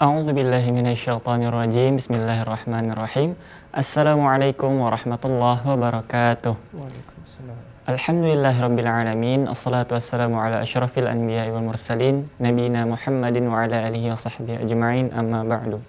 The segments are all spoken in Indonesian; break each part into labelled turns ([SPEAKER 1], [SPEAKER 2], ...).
[SPEAKER 1] A'udzubillahi minasyaitonirrajim. Bismillahirrahmanirrahim. Assalamualaikum warahmatullahi wabarakatuh.
[SPEAKER 2] Waalaikumsalam.
[SPEAKER 1] Alhamdulillahirabbil alamin. Assalatu wassalamu ala asyrafil anbiya'i wal mursalin nabiyina Muhammadin wa ala alihi wa sahbihi ajma'in, amma ba'du.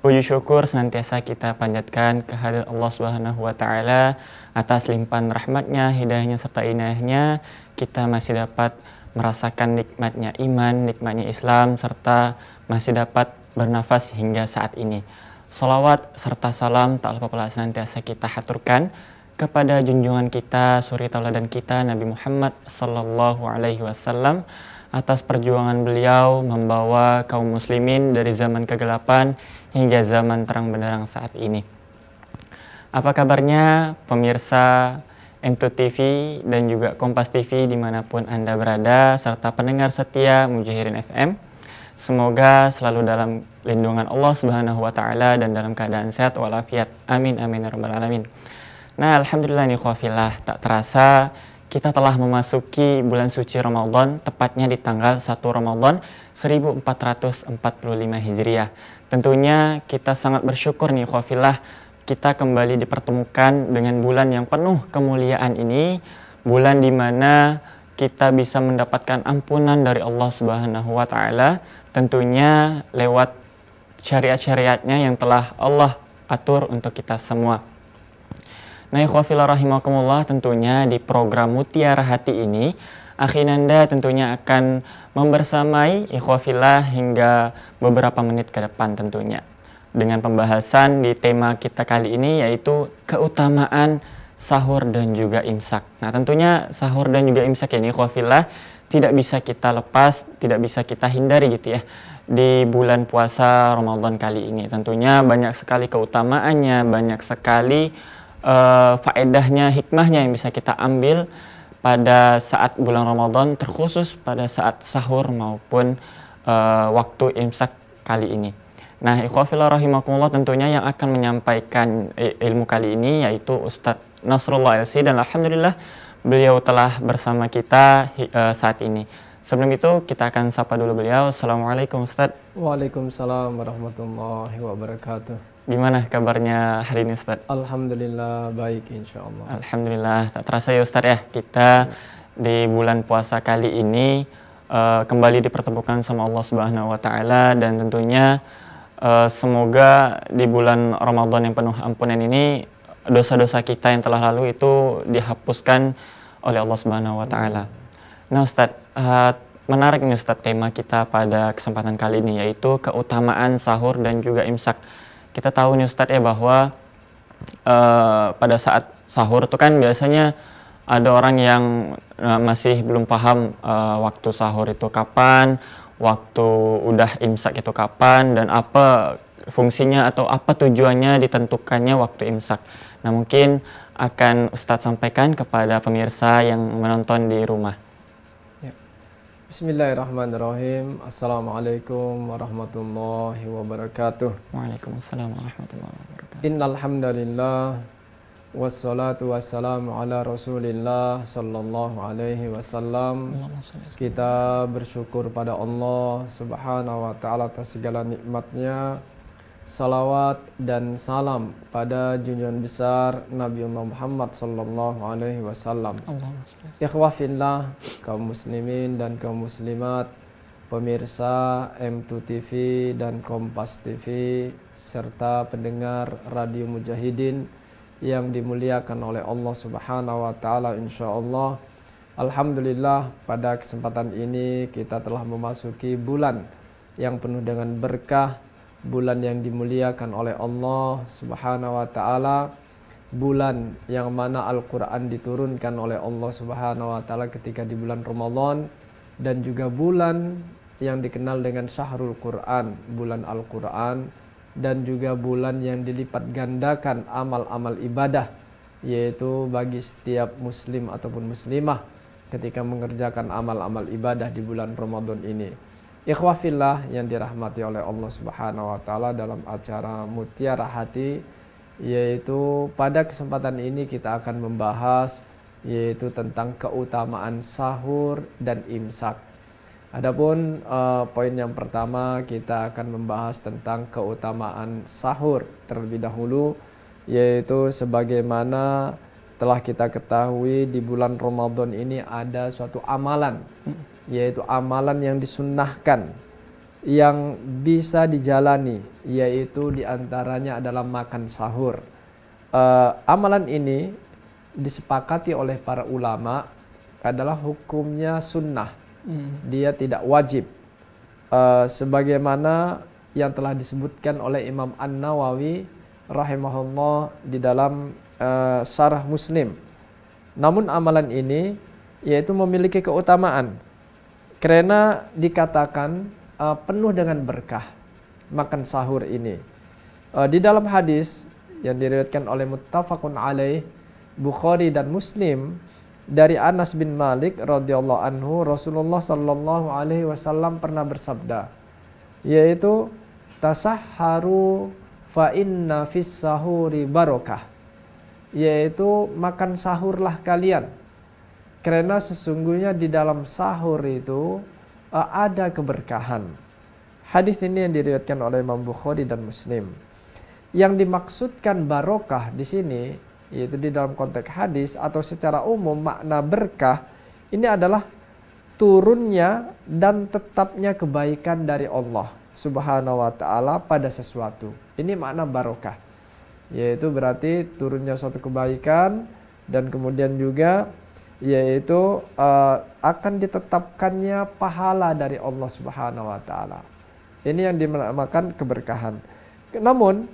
[SPEAKER 1] Puji syukur senantiasa kita panjatkan kehadirat Allah Subhanahu wa taala atas limpahan rahmatnya, hidayahnya serta inayahnya. Kita masih dapat merasakan nikmatnya iman, nikmatnya Islam, serta masih dapat bernafas hingga saat ini. Salawat serta salam tak lupa pula senantiasa kita haturkan kepada junjungan kita, suri tauladan kita, Nabi Muhammad sallallahu alaihi wasallam, atas perjuangan beliau membawa kaum muslimin dari zaman kegelapan hingga zaman terang benderang saat ini. Apa kabarnya pemirsa M2 TV dan juga Kompas TV dimanapun Anda berada, serta pendengar setia Mujahirin FM. Semoga selalu dalam lindungan Allah Subhanahu wa taala dan dalam keadaan sehat walafiat. Amin amin ya rabbal alamin. Nah, alhamdulillah nih khawafillah, tak terasa kita telah memasuki bulan suci Ramadan, tepatnya di tanggal 1 Ramadan 1445 Hijriah. Tentunya kita sangat bersyukur nih khawafillah, kita kembali dipertemukan dengan bulan yang penuh kemuliaan ini, bulan di mana kita bisa mendapatkan ampunan dari Allah Subhanahu wa taala, tentunya lewat syariat-syariatnya yang telah Allah atur untuk kita semua. Nah, ikhwafillah rahimakumullah, tentunya di program Mutiara Hati ini Akhinanda tentunya akan membersamai ikhwafillah hingga beberapa menit ke depan tentunya, dengan pembahasan di tema kita kali ini, yaitu keutamaan sahur dan juga imsak. Nah, tentunya sahur dan juga imsak ini ikhwafillah tidak bisa kita lepas, tidak bisa kita hindari gitu ya di bulan puasa Ramadan kali ini. Tentunya banyak sekali keutamaannya, banyak sekali faedahnya, hikmahnya yang bisa kita ambil pada saat bulan Ramadan, terkhusus pada saat sahur maupun waktu imsak kali ini. Nah, ikhwafillah rahimakumullah, tentunya yang akan menyampaikan ilmu kali ini yaitu Ustadz Nasrullah LC, dan alhamdulillah beliau telah bersama kita saat ini. Sebelum itu kita akan sapa dulu beliau. Assalamualaikum Ustadz.
[SPEAKER 2] Waalaikumsalam warahmatullahi wabarakatuh.
[SPEAKER 1] Gimana kabarnya hari ini Ustadz?
[SPEAKER 2] Alhamdulillah baik insyaallah.
[SPEAKER 1] Alhamdulillah, tak terasa ya Ustadz ya, kita di bulan puasa kali ini kembali dipertemukan sama Allah Subhanahu wa taala, dan tentunya semoga di bulan Ramadan yang penuh ampunan ini dosa-dosa kita yang telah lalu itu dihapuskan oleh Allah Subhanahu wa taala. Nah, Ustadz, menarik nih Ustadz tema kita pada kesempatan kali ini, yaitu keutamaan sahur dan juga imsak. Kita tahu nih Ustadz ya bahwa pada saat sahur itu kan biasanya ada orang yang masih belum paham waktu sahur itu kapan, waktu udah imsak itu kapan, dan apa fungsinya atau apa tujuannya ditentukannya waktu imsak. Nah, mungkin akan Ustadz sampaikan kepada pemirsa yang menonton di rumah.
[SPEAKER 2] Ya. Bismillahirrahmanirrahim. Assalamualaikum warahmatullahi wabarakatuh.
[SPEAKER 1] Waalaikumsalam warahmatullahi wabarakatuh.
[SPEAKER 2] Innal hamdalillah wassalatu wassalamu ala Rasulillah sallallahu alaihi wasallam. Kita bersyukur pada Allah Subhanahu wa taala atas segala nikmatnya. Salawat dan salam pada junjungan besar Nabi Muhammad sallallahu alaihi wasallam. Ikhwafillah, kaum muslimin dan kaum muslimat, pemirsa M2 TV dan Kompas TV, serta pendengar Radio Mujahidin yang dimuliakan oleh Allah Subhanahu wa taala insyaallah. Alhamdulillah, pada kesempatan ini kita telah memasuki bulan yang penuh dengan berkah, bulan yang dimuliakan oleh Allah Subhanahu wa taala, bulan yang mana Al-Qur'an diturunkan oleh Allah Subhanahu wa taala ketika di bulan Ramadan, dan juga bulan yang dikenal dengan Syahrul Qur'an, bulan Al-Qur'an, dan juga bulan yang dilipat gandakan amal-amal ibadah, yaitu bagi setiap muslim ataupun muslimah ketika mengerjakan amal-amal ibadah di bulan Ramadan ini. Ikhwafillah yang dirahmati oleh Allah Subhanahu wa taala, dalam acara Mutiara Hati, yaitu pada kesempatan ini kita akan membahas yaitu tentang keutamaan sahur dan imsak. Adapun poin yang pertama, kita akan membahas tentang keutamaan sahur terlebih dahulu, yaitu sebagaimana telah kita ketahui di bulan Ramadan ini ada suatu amalan, yaitu amalan yang disunnahkan yang bisa dijalani, yaitu diantaranya adalah makan sahur. Amalan ini disepakati oleh para ulama adalah hukumnya sunnah. Dia tidak wajib, sebagaimana yang telah disebutkan oleh Imam An-Nawawi rahimahullah di dalam Syarah Muslim. Namun amalan ini yaitu memiliki keutamaan karena dikatakan penuh dengan berkah makan sahur ini. Di dalam hadis yang diriwayatkan oleh muttafaqun alaih Bukhari dan Muslim dari Anas bin Malik radhiyallahu anhu, Rasulullah sallallahu alaihi wasallam pernah bersabda, yaitu tasahharu fa inna fis sahuri barokah, yaitu makan sahurlah kalian karena sesungguhnya di dalam sahur itu ada keberkahan. Hadis ini yang diriwayatkan oleh Imam Bukhari dan Muslim. Yang dimaksudkan barokah di sini, yaitu di dalam konteks hadis atau secara umum makna berkah ini adalah turunnya dan tetapnya kebaikan dari Allah Subhanahu wa taala pada sesuatu. Ini makna barokah. Yaitu berarti turunnya suatu kebaikan dan kemudian juga yaitu akan ditetapkannya pahala dari Allah Subhanahu wa taala. Ini yang dinamakan keberkahan. Namun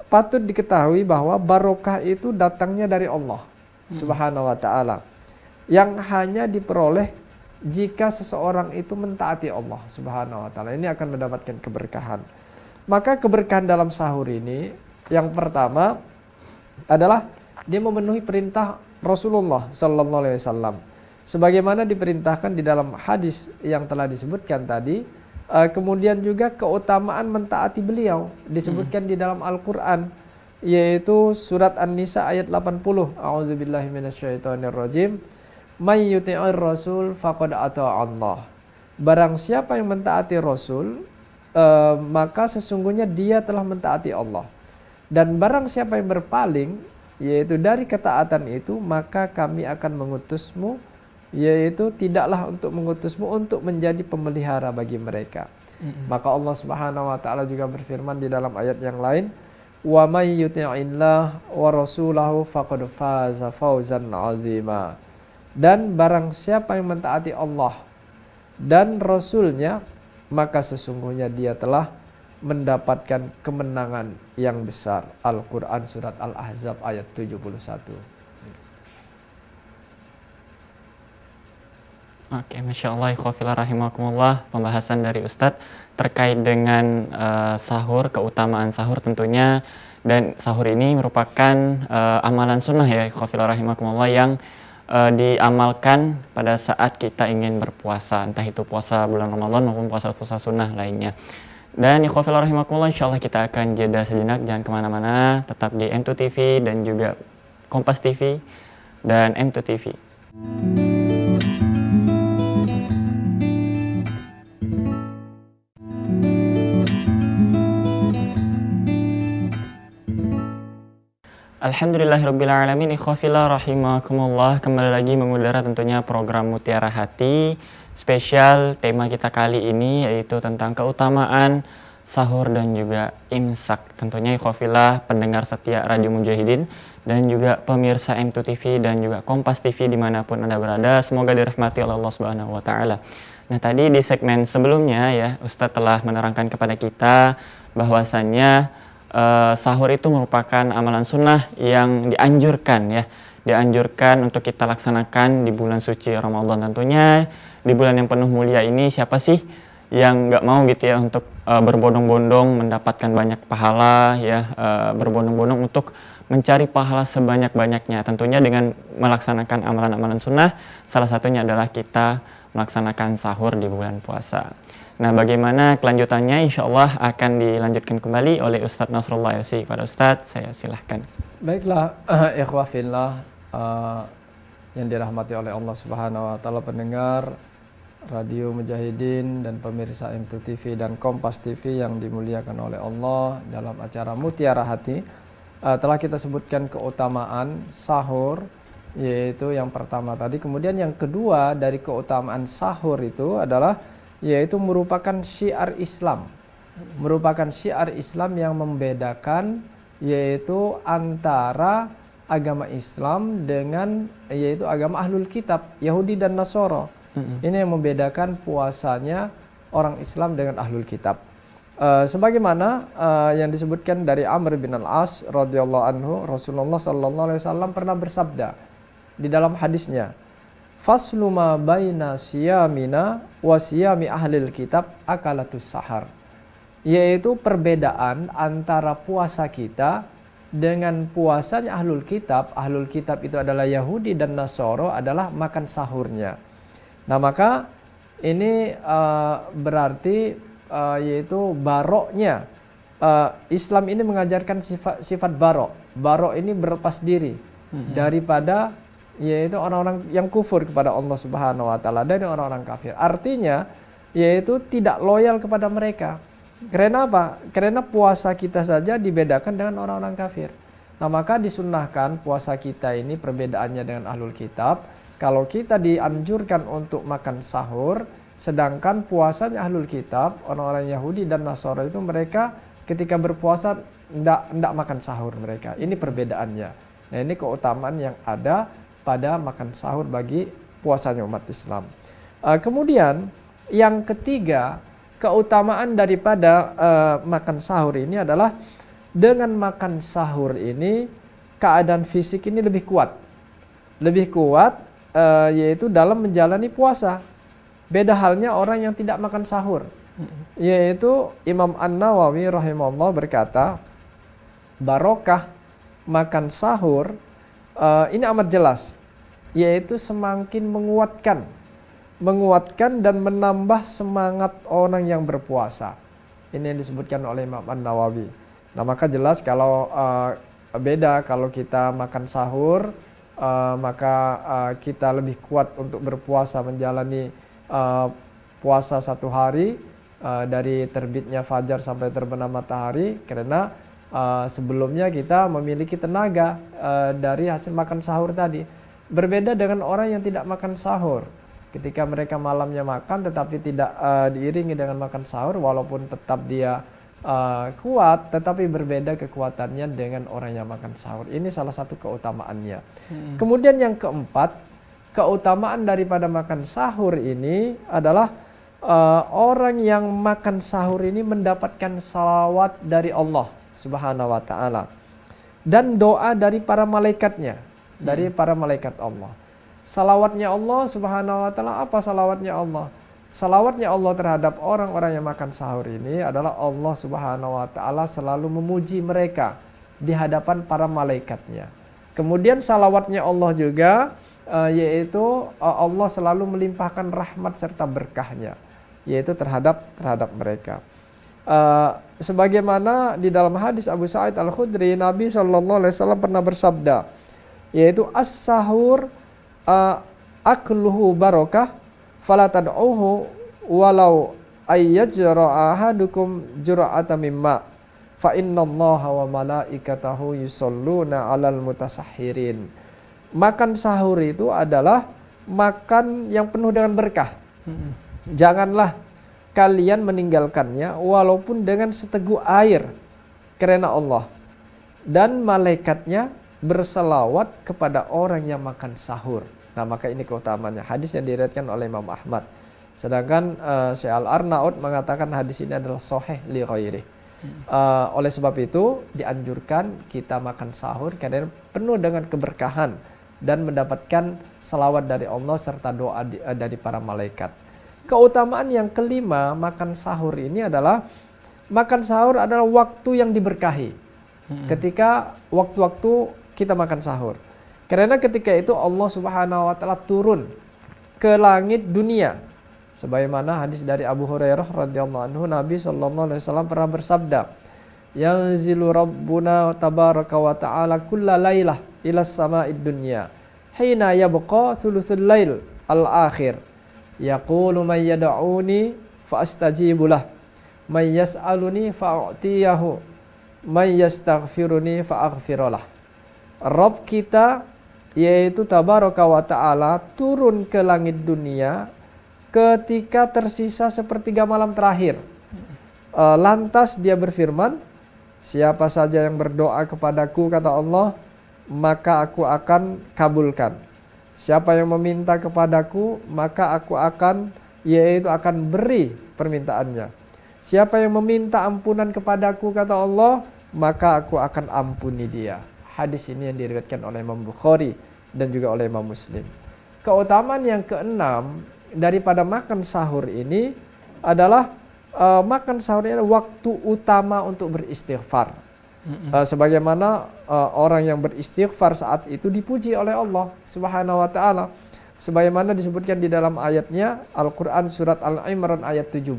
[SPEAKER 2] patut diketahui bahwa barokah itu datangnya dari Allah Subhanahu wa taala, yang hanya diperoleh jika seseorang itu mentaati Allah Subhanahu wa taala. Ini akan mendapatkan keberkahan. Maka keberkahan dalam sahur ini yang pertama adalah dia memenuhi perintah Rasulullah sallallahu alaihi wasallam sebagaimana diperintahkan di dalam hadis yang telah disebutkan tadi. Kemudian juga keutamaan mentaati beliau disebutkan di dalam Al-Quran, yaitu surat An-Nisa ayat 80. A'udzubillahi minasyaitonirrajim. May yuti'ir rasul faqad ata'allah. Barang siapa yang mentaati Rasul, maka sesungguhnya dia telah mentaati Allah. Dan barang siapa yang berpaling, yaitu dari ketaatan itu, maka kami akan mengutusmu, yaitu tidaklah untuk mengutusmu untuk menjadi pemelihara bagi mereka. Maka Allah Subhanahu wa taala juga berfirman di dalam ayat yang lain, wa may yuti'illah wa rasulahu faqad faza fawzan 'azima. Dan barang siapa yang mentaati Allah dan Rasulnya, maka sesungguhnya dia telah mendapatkan kemenangan yang besar. Al-Quran surat Al-Ahzab ayat 71.
[SPEAKER 1] Oke, Masya Allah, ikhwafillah rahimakumullah, pembahasan dari Ustadz terkait dengan sahur, keutamaan sahur tentunya. Dan sahur ini merupakan amalan sunnah ya, ikhwafillah rahimakumullah, yang diamalkan pada saat kita ingin berpuasa, entah itu puasa bulan Ramadan maupun puasa-puasa sunnah lainnya. Dan ikhwafillah rahimakumullah, insya Allah kita akan jeda sejenak, jangan kemana-mana, tetap di M2 TV dan juga Kompas TV dan M2 TV. Alhamdulillahirrabbilalamin, ikhwafillah rahimakumullah. Kembali lagi mengudara tentunya program Mutiara Hati. Spesial tema kita kali ini yaitu tentang keutamaan sahur dan juga imsak. Tentunya ikhwafillah pendengar setia Radio Mujahidin dan juga pemirsa M2 TV dan juga Kompas TV dimanapun Anda berada, semoga dirahmati oleh Allah Subhanahu wa taala. Nah, tadi di segmen sebelumnya ya, Ustadz telah menerangkan kepada kita bahwasannya sahur itu merupakan amalan sunnah yang dianjurkan untuk kita laksanakan di bulan suci Ramadan. Tentunya di bulan yang penuh mulia ini, siapa sih yang nggak mau gitu ya untuk berbondong-bondong mendapatkan banyak pahala ya, berbondong-bondong untuk mencari pahala sebanyak-banyaknya. Tentunya dengan melaksanakan amalan-amalan sunnah, salah satunya adalah kita melaksanakan sahur di bulan puasa. Nah, bagaimana kelanjutannya insya Allah akan dilanjutkan kembali oleh Ustadz Nasrullah LC. Pada Ustadz, saya silahkan.
[SPEAKER 2] Baiklah, ikhwafillah yang dirahmati oleh Allah Subhanahu wa taala, pendengar Radio Mujahidin dan pemirsa M2 TV dan Kompas TV yang dimuliakan oleh Allah, dalam acara Mutiara Hati telah kita sebutkan keutamaan sahur, yaitu yang pertama tadi. Kemudian yang kedua dari keutamaan sahur itu adalah yaitu merupakan syiar Islam. Merupakan syiar Islam yang membedakan yaitu antara agama Islam dengan yaitu agama Ahlul Kitab, Yahudi dan Nasara. Ini yang membedakan puasanya orang Islam dengan Ahlul Kitab. Sebagaimana yang disebutkan dari Amr bin Al-As radhiyallahu anhu, Rasulullah sallallahu alaihi wasallam pernah bersabda di dalam hadisnya, "Faslu ma baina siyamina wa siyami ahlil kitab akalatus sahar." Yaitu perbedaan antara puasa kita dengan puasanya Ahlul Kitab. Ahlul Kitab itu adalah Yahudi dan Nasara, adalah makan sahurnya. Nah, maka ini berarti yaitu baroknya. Islam ini mengajarkan sifat barok. Barok ini berlepas diri daripada yaitu orang-orang yang kufur kepada Allah Subhanahu wa taala, dari orang-orang kafir. Artinya yaitu tidak loyal kepada mereka. Karena apa? Karena puasa kita saja dibedakan dengan orang-orang kafir. Nah, maka disunnahkan puasa kita ini perbedaannya dengan Ahlul Kitab. Kalau kita dianjurkan untuk makan sahur, sedangkan puasanya Ahlul Kitab, orang-orang Yahudi dan Nasara itu mereka ketika berpuasa tidak makan sahur mereka. Ini perbedaannya. Nah, ini keutamaan yang ada pada makan sahur bagi puasanya umat Islam. Kemudian yang ketiga, keutamaan daripada makan sahur ini adalah dengan makan sahur ini keadaan fisik ini lebih kuat. Lebih kuat yaitu dalam menjalani puasa. Beda halnya orang yang tidak makan sahur. Yaitu Imam An-Nawawi rahimahullah berkata, barokah makan sahur ini amat jelas, yaitu semakin menguatkan dan menambah semangat orang yang berpuasa. Ini yang disebutkan oleh Imam An-Nawawi. Nah, maka jelas kalau beda kalau kita makan sahur, maka kita lebih kuat untuk berpuasa menjalani puasa satu hari dari terbitnya fajar sampai terbenam matahari, karena sebelumnya kita memiliki tenaga dari hasil makan sahur tadi. Berbeda dengan orang yang tidak makan sahur. Ketika mereka malamnya makan tetapi tidak diiringi dengan makan sahur, walaupun tetap dia kuat, tetapi berbeda kekuatannya dengan orang yang makan sahur. Ini salah satu keutamaannya. Kemudian yang keempat, keutamaan daripada makan sahur ini adalah orang yang makan sahur ini mendapatkan salawat dari Allah Subhanahu wa ta'ala dan doa dari para malaikatnya, dari para malaikat Allah. Salawatnya Allah Subhanahu wa ta'ala, apa salawatnya Allah? Salawatnya Allah terhadap orang-orang yang makan sahur ini adalah Allah Subhanahu wa ta'ala selalu memuji mereka di hadapan para malaikatnya. Kemudian salawatnya Allah juga yaitu Allah selalu melimpahkan rahmat serta berkahnya, yaitu terhadap mereka. Sebagaimana di dalam hadis Abu Sa'id Al-Khudri, Nabi SAW pernah bersabda, yaitu as-sahur akluhu barakah fala tad'uhu walau ayyajra ahadukum jur'atan mimma fa innallaha wa malaikatahu yusholluna 'alal mutasahhirin. Makan sahur itu adalah makan yang penuh dengan berkah. Janganlah kalian meninggalkannya walaupun dengan seteguk air, karena Allah dan malaikatnya berselawat kepada orang yang makan sahur. Nah, maka ini keutamaannya. Hadis yang diriwayatkan oleh Imam Ahmad. Sedangkan Syekh Al-Arnaud mengatakan hadis ini adalah sahih li ghairi. Oleh sebab itu dianjurkan kita makan sahur karena penuh dengan keberkahan dan mendapatkan selawat dari Allah serta doa dari para malaikat. Keutamaan yang kelima makan sahur ini adalah makan sahur adalah waktu yang diberkahi. Ketika waktu-waktu kita makan sahur. Karena ketika itu Allah Subhanahu wa ta'ala turun ke langit dunia. Sebagaimana hadis dari Abu Hurairah radhiyallahu anhu, Nabi sallallahu alaihi wasallam pernah bersabda, "Yanzilu Rabbuna tabaraka wa ta'ala kulla lailah ila sama'id dunya hina yabqa thuluthul lail al-akhir Yaqulu may yad'uni fa astajibu lah, may yas'aluni fa a'tiyahu, may yastaghfiruni fa aghfiralah. Rabb kita yaitu tabaraka wa ta'ala turun ke langit dunia ketika tersisa sepertiga malam terakhir. Lantas dia berfirman, siapa saja yang berdoa kepadaku, kata Allah, maka aku akan kabulkan. Siapa yang meminta kepadaku, maka aku akan beri permintaannya. Siapa yang meminta ampunan kepadaku, kata Allah, maka aku akan ampuni dia. Hadis ini yang diriwayatkan oleh Imam Bukhari dan juga oleh Imam Muslim. Keutamaan yang keenam daripada makan sahur ini adalah makan sahur ini adalah waktu utama untuk beristighfar. Sebagaimana orang yang beristighfar saat itu dipuji oleh Allah Subhanahu wa taala. Sebagaimana disebutkan di dalam ayatnya Al-Qur'an surat Al-Imran ayat 17,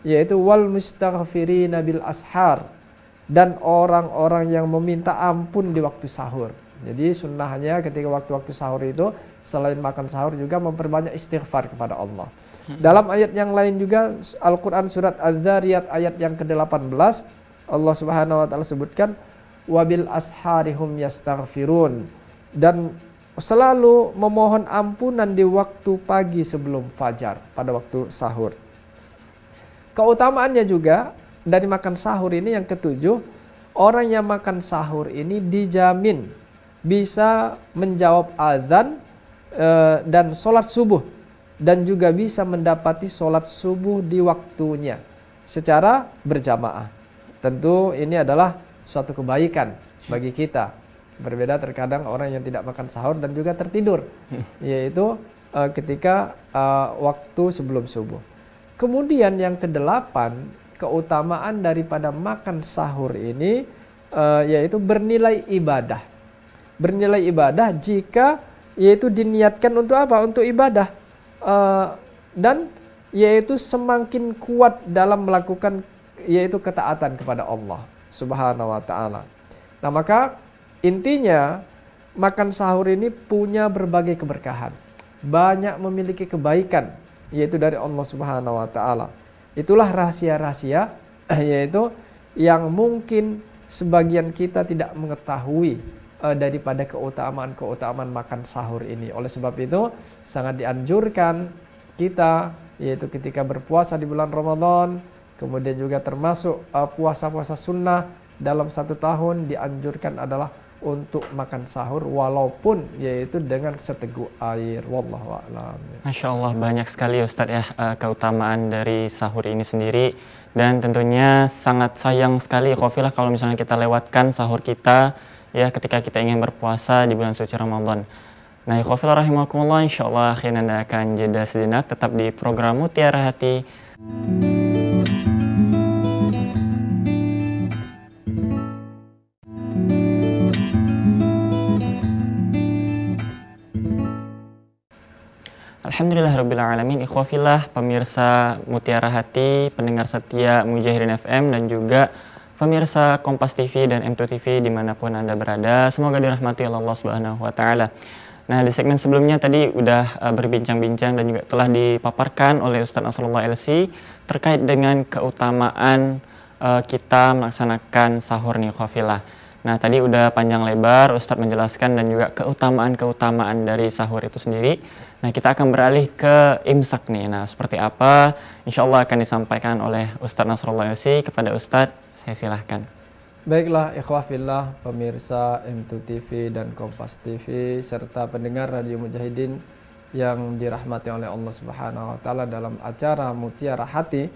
[SPEAKER 2] yaitu wal mustaghfirina bil ashar, dan orang-orang yang meminta ampun di waktu sahur. Jadi sunnahnya ketika waktu-waktu sahur itu selain makan sahur juga memperbanyak istighfar kepada Allah. Dalam ayat yang lain juga Al-Quran surat Az-Zariyat ayat yang ke-18 Allah Subhanahu wa taala sebutkan wabil asharihum yastaghfirun, dan selalu memohon ampunan di waktu pagi sebelum fajar pada waktu sahur. Keutamaannya juga dari makan sahur ini yang ketujuh, orang yang makan sahur ini dijamin bisa menjawab azan dan sholat subuh, dan juga bisa mendapati sholat subuh di waktunya secara berjamaah. Tentu ini adalah suatu kebaikan bagi kita. Berbeda terkadang orang yang tidak makan sahur dan juga tertidur, yaitu ketika waktu sebelum subuh. Kemudian yang kedelapan, keutamaan daripada makan sahur ini yaitu bernilai ibadah. Bernilai ibadah jika yaitu diniatkan untuk apa? Untuk ibadah. Dan yaitu semakin kuat dalam melakukan yaitu ketaatan kepada Allah Subhanahu wa taala. Nah, maka intinya makan sahur ini punya berbagai keberkahan. Banyak memiliki kebaikan yaitu dari Allah Subhanahu wa taala. Itulah rahasia-rahasia yaitu yang mungkin sebagian kita tidak mengetahui daripada keutamaan-keutamaan makan sahur ini. Oleh sebab itu sangat dianjurkan kita yaitu ketika berpuasa di bulan Ramadan, kemudian juga termasuk puasa-puasa sunnah dalam 1 tahun, dianjurkan adalah untuk makan sahur walaupun yaitu dengan seteguk air. Wallahu a'lam.
[SPEAKER 1] Masya Allah, banyak sekali Ustadz ya keutamaan dari sahur ini sendiri, dan tentunya sangat sayang sekali Khofilah kalau misalnya kita lewatkan sahur kita ya ketika kita ingin berpuasa di bulan suci Ramadan. Nah, Khofilah rahimakumullah, insya Allah akhirnya Anda akan jeda sejenak tetap di program Mutiara Hati. Alhamdulillahirrabbilalamin. Ikhwafillah, pemirsa Mutiara Hati, pendengar setia Mujahidin FM, dan juga pemirsa Kompas TV dan M2 TV dimanapun Anda berada, semoga dirahmati Allah Subhanahu wa Ta'ala. Nah, di segmen sebelumnya tadi udah berbincang-bincang dan juga telah dipaparkan oleh Ustadz Nasrullah LC terkait dengan keutamaan kita melaksanakan sahur nih Ikhwafillah. Nah, tadi udah panjang lebar Ustadz menjelaskan dan juga keutamaan-keutamaan dari sahur itu sendiri. Nah, kita akan beralih ke imsak nih. Nah, seperti apa? Insya Allah akan disampaikan oleh Ustadz Nasrullah LC. Kepada Ustadz, saya silahkan.
[SPEAKER 2] Baiklah, ikhwafillah, pemirsa M2 TV dan Kompas TV, serta pendengar Radio Mujahidin yang dirahmati oleh Allah Subhanahu wa Ta'ala dalam acara Mutiara Hati,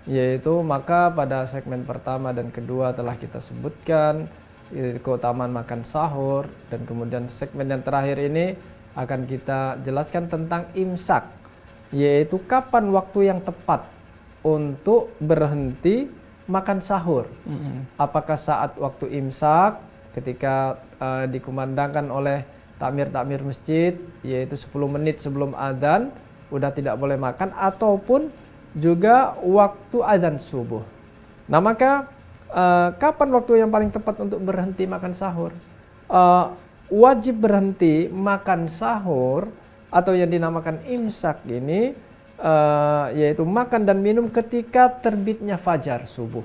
[SPEAKER 2] yaitu maka pada segmen pertama dan kedua telah kita sebutkan keutamaan makan sahur, dan kemudian segmen yang terakhir ini akan kita jelaskan tentang imsak, yaitu kapan waktu yang tepat untuk berhenti makan sahur. Apakah saat waktu imsak ketika dikumandangkan oleh takmir masjid, yaitu 10 menit sebelum adzan udah tidak boleh makan, ataupun juga waktu adzan subuh. Nah, maka kapan waktu yang paling tepat untuk berhenti makan sahur? Wajib berhenti makan sahur atau yang dinamakan imsak ini yaitu makan dan minum ketika terbitnya fajar subuh.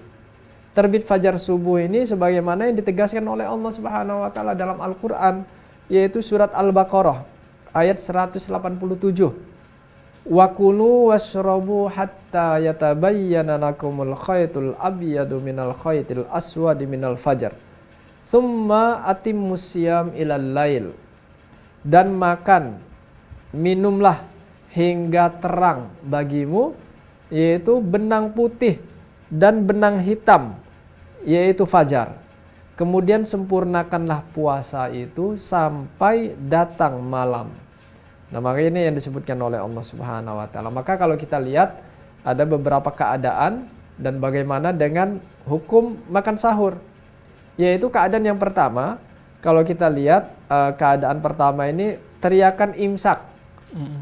[SPEAKER 2] Terbit fajar subuh ini sebagaimana yang ditegaskan oleh Allah Subhanahu wa taala dalam Al-Qur'an, yaitu surat Al-Baqarah ayat 187. Wa kulu washrabu hatta yatabayyana lakumul khaytul abyadu minal khaytil aswadi minal fajar. Tsumma atimmus siyam ilal lail. Dan makan, minumlah hingga terang bagimu, yaitu benang putih dan benang hitam, yaitu fajar. Kemudian sempurnakanlah puasa itu sampai datang malam. Nah, maka ini yang disebutkan oleh Allah Subhanahu wa taala. Maka kalau kita lihat ada beberapa keadaan dan bagaimana dengan hukum makan sahur. Yaitu keadaan yang pertama, kalau kita lihat keadaan pertama ini teriakan imsak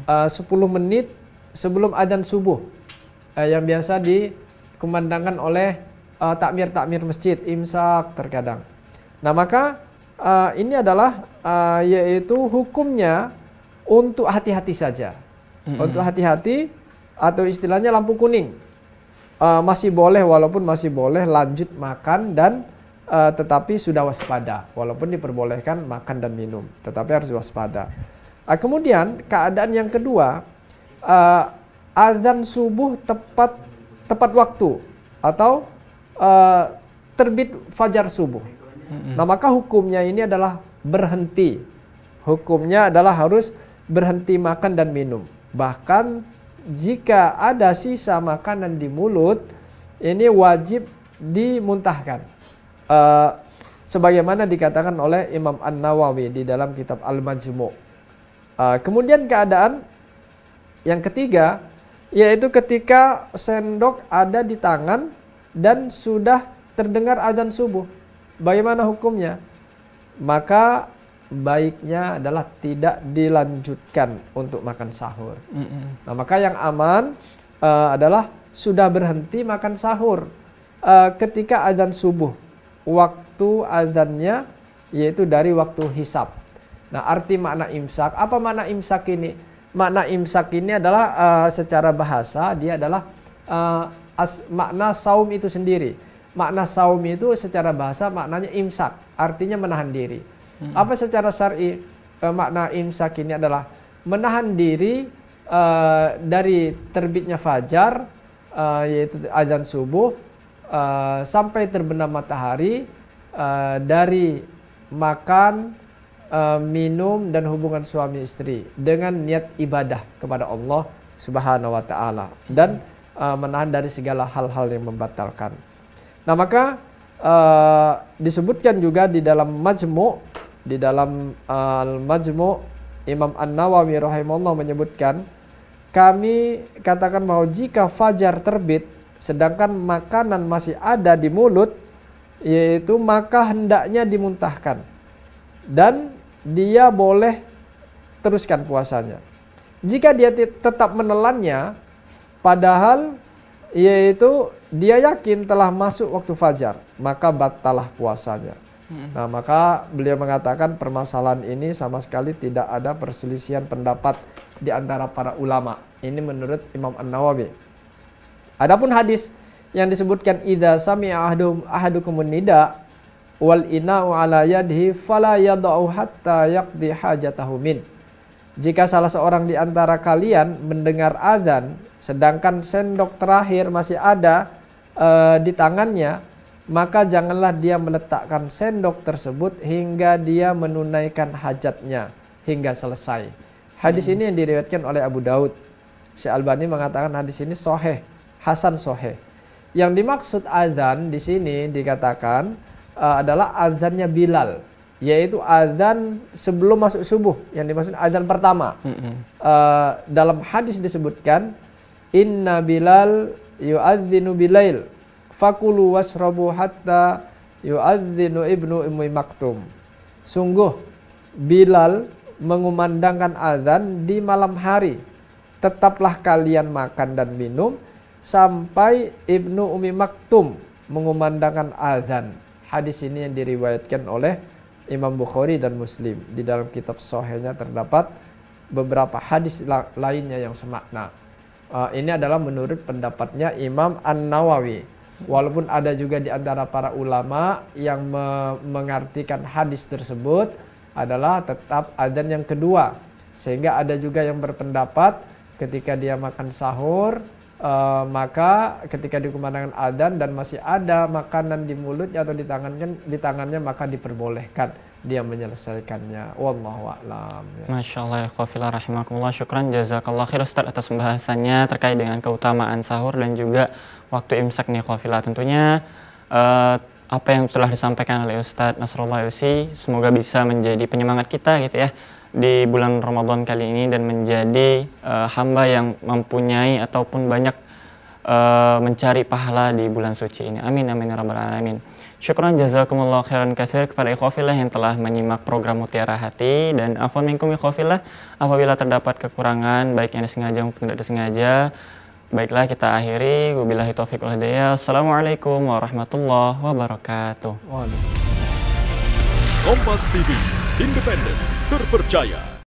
[SPEAKER 2] 10 menit sebelum adzan subuh, yang biasa dikumandangkan oleh takmir-takmir masjid, imsak terkadang. Nah, maka ini adalah yaitu hukumnya untuk hati-hati saja. Untuk hati-hati atau istilahnya lampu kuning. Masih boleh, walaupun masih boleh lanjut makan dan tetapi sudah waspada. Walaupun diperbolehkan makan dan minum, tetapi harus waspada. Kemudian keadaan yang kedua, azan subuh tepat waktu atau terbit fajar subuh. Nah, maka hukumnya ini adalah berhenti. Hukumnya adalah harus berhenti makan dan minum. Bahkan jika ada sisa makanan di mulut, ini wajib dimuntahkan. Sebagaimana dikatakan oleh Imam An-Nawawi di dalam kitab Al-Majmu'. Kemudian keadaan yang ketiga, yaitu ketika sendok ada di tangan dan sudah terdengar azan subuh. Bagaimana hukumnya? Maka baiknya adalah tidak dilanjutkan untuk makan sahur. Nah, maka yang aman adalah sudah berhenti makan sahur ketika azan subuh. Waktu azannya yaitu dari waktu hisab. Nah, arti makna imsak, apa makna imsak ini? Makna imsak ini adalah secara bahasa dia adalah makna saum itu sendiri. Makna saum itu secara bahasa maknanya imsak, artinya menahan diri. Apa secara syar'i makna imsak ini adalah menahan diri dari terbitnya fajar, yaitu azan subuh, sampai terbenam matahari, dari makan, minum dan hubungan suami istri dengan niat ibadah kepada Allah Subhanahu wa taala dan menahan dari segala hal-hal yang membatalkan. Nah, maka disebutkan juga di dalam Majmu', di dalam Al-Majmu' Imam An-Nawawi rahimahullah menyebutkan, kami katakan bahwa jika fajar terbit sedangkan makanan masih ada di mulut, yaitu maka hendaknya dimuntahkan dan dia boleh teruskan puasanya. Jika dia tetap menelannya, padahal yaitu dia yakin telah masuk waktu fajar, maka batalah puasanya. Nah, maka beliau mengatakan permasalahan ini sama sekali tidak ada perselisihan pendapat di antara para ulama. Ini menurut Imam An-Nawawi. Adapun hadis yang disebutkan idza sami'a ahadukumun nida wal ina'u ala yadihi fala yada'u hatta yaqdi hajatahu min. Jika salah seorang di antara kalian mendengar azan sedangkan sendok terakhir masih ada di tangannya, maka janganlah dia meletakkan sendok tersebut hingga dia menunaikan hajatnya hingga selesai. Hadis ini yang diriwayatkan oleh Abu Daud. Syekh Albani mengatakan hadis ini sahih, hasan sahih. Yang dimaksud azan di sini dikatakan adalah azannya Bilal, yaitu azan sebelum masuk subuh, yang dimaksud azan pertama. Dalam hadis disebutkan, inna Bilal yu'adzinu bilail fakulu washrabu hatta yu'adzinu ibnu Ummi Maktum. Sungguh Bilal mengumandangkan azan di malam hari, tetaplah kalian makan dan minum sampai Ibnu Ummi Maktum mengumandangkan azan. Hadis ini yang diriwayatkan oleh Imam Bukhari dan Muslim. Di dalam kitab sahihnya terdapat beberapa hadis lainnya yang semakna. Ini adalah menurut pendapatnya Imam An-Nawawi. Walaupun ada juga di antara para ulama yang mengartikan hadis tersebut adalah tetap adzan yang kedua. Sehingga ada juga yang berpendapat ketika dia makan sahur, maka ketika dikumandangkan adzan dan masih ada makanan di mulutnya atau di tangannya maka diperbolehkan dia menyelesaikannya. Wallahu a'lam.
[SPEAKER 1] Masya Allah ya khawfillah rahimakumullah. Syukran jazakallah khair Ustaz atas pembahasannya terkait dengan keutamaan sahur dan juga waktu imsak nih khawfillah. Tentunya apa yang telah disampaikan oleh Ustaz Nasrullah Ilsi semoga bisa menjadi penyemangat kita gitu ya di bulan Ramadan kali ini dan menjadi hamba yang mempunyai ataupun banyak mencari pahala di bulan suci ini. Amin amin ya rabbal alamin. Syukran jazakumullah khairan katsir kepada ikhwafillah yang telah menyimak program Mutiara Hati, dan afwan minkum ikhwafillah apabila terdapat kekurangan baik yang disengaja maupun tidak disengaja. Baiklah kita akhiri, wabillahi taufiq wal hidayah. Assalamualaikum warahmatullahi wabarakatuh.
[SPEAKER 3] Kompas TV, independen, terpercaya.